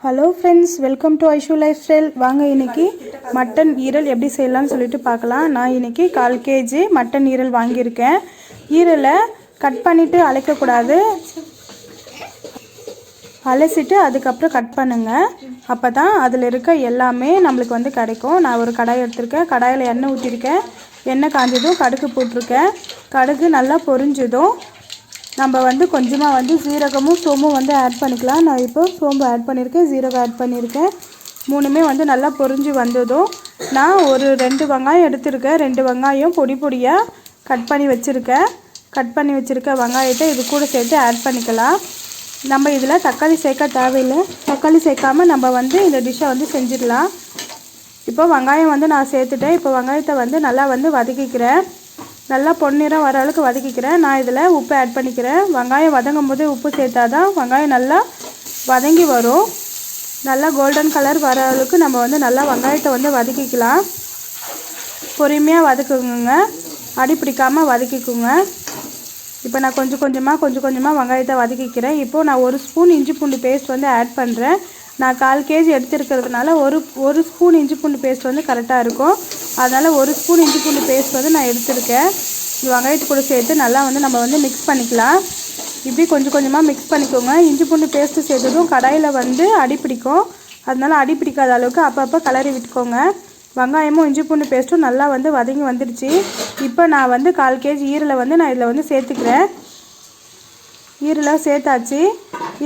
Hello friends, welcome to Aishu life style. வாங்க இன்னைக்கு mutton ஈரல் எப்படி செய்யலாம்னு சொல்லிட்டு பார்க்கலாம். நான் இன்னைக்கு 1/4 kg மட்டன் ஈரல் வாங்கியிருக்கேன். ஈரலை கட் பண்ணிவிட்டு அழைக்கக்கூடாது, அலசிட்டு அதுக்கப்புறம் கட் பண்ணுங்கள். அப்போ தான் அதில் இருக்க எல்லாமே நம்மளுக்கு கிடைக்கும். நான் ஒரு கடாய் எடுத்திருக்கேன். கடாயில் எண்ணெய் ஊற்றிருக்கேன். எண்ணெய் காஞ்சதும் கடுகு போட்டிருக்கேன். கடுகு நல்லா பொரிஞ்சதும் நம்ம கொஞ்சமாக சீரகமும் சோம்பும் ஆட் பண்ணிக்கலாம். நான் இப்போ சோம்பு ஆட் பண்ணியிருக்கேன், சீரகம் ஆட் பண்ணியிருக்கேன். மூணுமே நல்லா பொரிஞ்சு வந்ததும் நான் ஒரு 2 வெங்காயம் எடுத்திருக்கேன். 2 வெங்காயம் பொடி பொடியாக கட் பண்ணி வச்சுருக்க வெங்காயத்தை இது கூட சேர்த்து ஆட் பண்ணிக்கலாம். நம்ம இதில் தக்காளி சேர்க்க தேவையில்லை. தக்காளி சேர்க்காமல் நம்ம இந்த டிஷ்ஷை செஞ்சிடலாம். இப்போ வெங்காயம் நான் சேர்த்துட்டேன். இப்போ வெங்காயத்தை நல்லா வதக்கிக்கிறேன். நல்லா பொன்னிறம் வர அளவுக்கு வதக்கிக்கிறேன். நான் இதில் உப்பு ஆட் பண்ணிக்கிறேன். வெங்காயம் வதங்கும் போது உப்பு சேர்த்தா தான் வெங்காயம் நல்லா வதங்கி வரும். நல்லா கோல்டன் கலர் வர அளவுக்கு நம்ம நல்லா வெங்காயத்தை வதக்கிக்கலாம். பொறுமையாக வதக்குங்க, அடி பிடிக்காமல் வதக்கிக்குங்க. இப்போ நான் கொஞ்சம் கொஞ்சமாக வெங்காயத்தை வதக்கிக்கிறேன். இப்போது நான் 1 ஸ்பூன் இஞ்சி பூண்டு பேஸ்ட் ஆட் பண்ணுறேன். நான் 1/4 kg எடுத்துருக்கிறதுனால ஒரு ஸ்பூன் இஞ்சி பூண்டு பேஸ்ட் கரெக்டாக இருக்கும். அதனால் 1 ஸ்பூன் இஞ்சி பூண்டு பேஸ்ட் நான் எடுத்துருக்கேன். இந்த வெங்காயத்து கூட சேர்த்து நல்லா நம்ம மிக்ஸ் பண்ணிக்கலாம். இப்படி கொஞ்சம் கொஞ்சமாக மிக்ஸ் பண்ணிக்கோங்க. இஞ்சி பூண்டு பேஸ்ட்டு சேர்த்ததும் கடாயில் அடி பிடிக்கும். அதனால் அடி பிடிக்காத அளவுக்கு அப்பப்போ கலரி விட்டுக்கோங்க. வெங்காயமும் இஞ்சி பூண்டு பேஸ்ட்டும் நல்லா வதங்கி வந்துடுச்சு. இப்போ நான் 1/4 kg ஈரலை நான் இதில் சேர்த்துக்கிறேன். ஈரலை சேர்த்தாச்சு.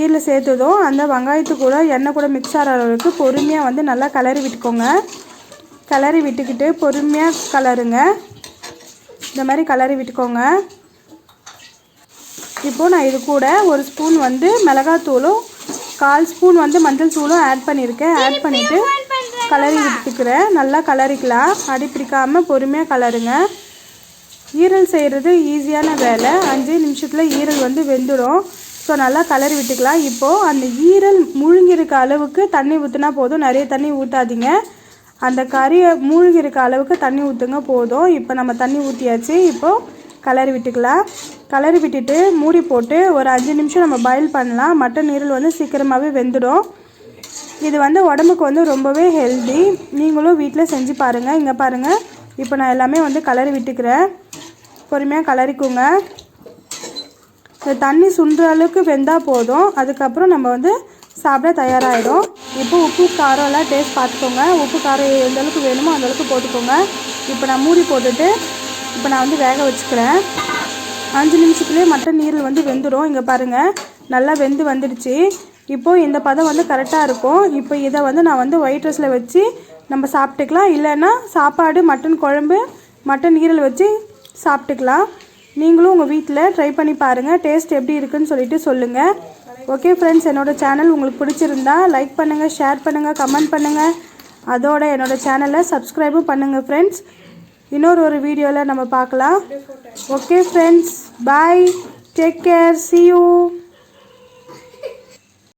ஈரலை சேர்த்ததும் அந்த வெங்காயத்து கூட எண்ணெய் கூட மிக்ஸ் ஆகிற அளவுக்கு பொறுமையாக நல்லா கலரி விட்டுக்கோங்க. கலரி விட்டுக்கிட்டு பொறுமையாக கலருங்க. இந்த மாதிரி கலரி விட்டுக்கோங்க. இப்போது நான் இது கூட 1 ஸ்பூன் மிளகாத்தூளும் 1/4 ஸ்பூன் மஞ்சள் தூளும் ஆட் பண்ணியிருக்கேன். ஆட் பண்ணிவிட்டு கலரி விட்டுக்கிறேன். நல்லா கலரிக்கலாம். அடி பிடிக்காமல் பொறுமையாக கலருங்க. ஈரல் செய்கிறது ஈஸியான வேலை. 5 நிமிஷத்தில் ஈரல் வெந்துடும். ஸோ நல்லா கலரி விட்டுக்கலாம். இப்போது அந்த ஈரல் மூழ்கிருக்க அளவுக்கு தண்ணி ஊற்றினா போதும். நிறைய தண்ணி ஊற்றாதீங்க. அந்த கறியை மூழ்கிருக்க அளவுக்கு தண்ணி ஊற்றுங்க போதும். இப்போ நம்ம தண்ணி ஊற்றியாச்சு. இப்போது கலரி விட்டுக்கலாம். கலரி விட்டுட்டு மூடி போட்டு ஒரு 5 நிமிஷம் நம்ம பாயில் பண்ணலாம். மட்டன் ஈரல் சீக்கிரமாகவே வெந்துடும். இது உடம்புக்கு ரொம்பவே ஹெல்தி. நீங்களும் வீட்டில் செஞ்சு பாருங்கள். இங்கே பாருங்கள், இப்போ நான் எல்லாமே கலரி விட்டுக்கிறேன். பொறுமையாக கலரிக்குங்க. இந்த தண்ணி சுண்டுற அளவுக்கு வெந்தால் போதும். அதுக்கப்புறம் நம்ம சாப்பிட தயாராகிடும். இப்போ உப்பு காரம் எல்லாம் டேஸ்ட் பார்த்துக்கோங்க. உப்பு காரம் எந்த அளவுக்கு வேணுமோ அந்தளவுக்கு போட்டுக்கோங்க. இப்போ நான் மூடி போட்டுட்டு இப்போ நான் வேக வச்சுக்கிறேன். 5 நிமிஷத்துலேயே மட்டன் ஈரல் வெந்துடும். இங்கே பாருங்கள், நல்லா வெந்து வந்துடுச்சு. இப்போது இந்த பதம் கரெக்டாக இருக்கும். இப்போ இதை நான் ஒயிட் ரைஸில் வச்சு நம்ம சாப்பிட்டுக்கலாம். இல்லைன்னா சாப்பாடு, மட்டன் குழம்பு, மட்டன் ஈரல் வச்சு சாப்பிட்டுக்கலாம். நீங்களும் உங்கள் வீட்டில் ட்ரை பண்ணி பாருங்கள். டேஸ்ட் எப்படி இருக்குன்னு சொல்லிட்டு சொல்லுங்கள். ஓகே ஃப்ரெண்ட்ஸ், என்னோடய சேனல் உங்களுக்கு பிடிச்சிருந்தா லைக் பண்ணுங்கள், ஷேர் பண்ணுங்கள், கமெண்ட் பண்ணுங்கள். அதோட என்னோடய சேனலை சப்ஸ்கிரைபும் பண்ணுங்கள் ஃப்ரெண்ட்ஸ். இன்னொரு வீடியோவில் நம்ம பார்க்கலாம். Okay friends, bye, take care, see you.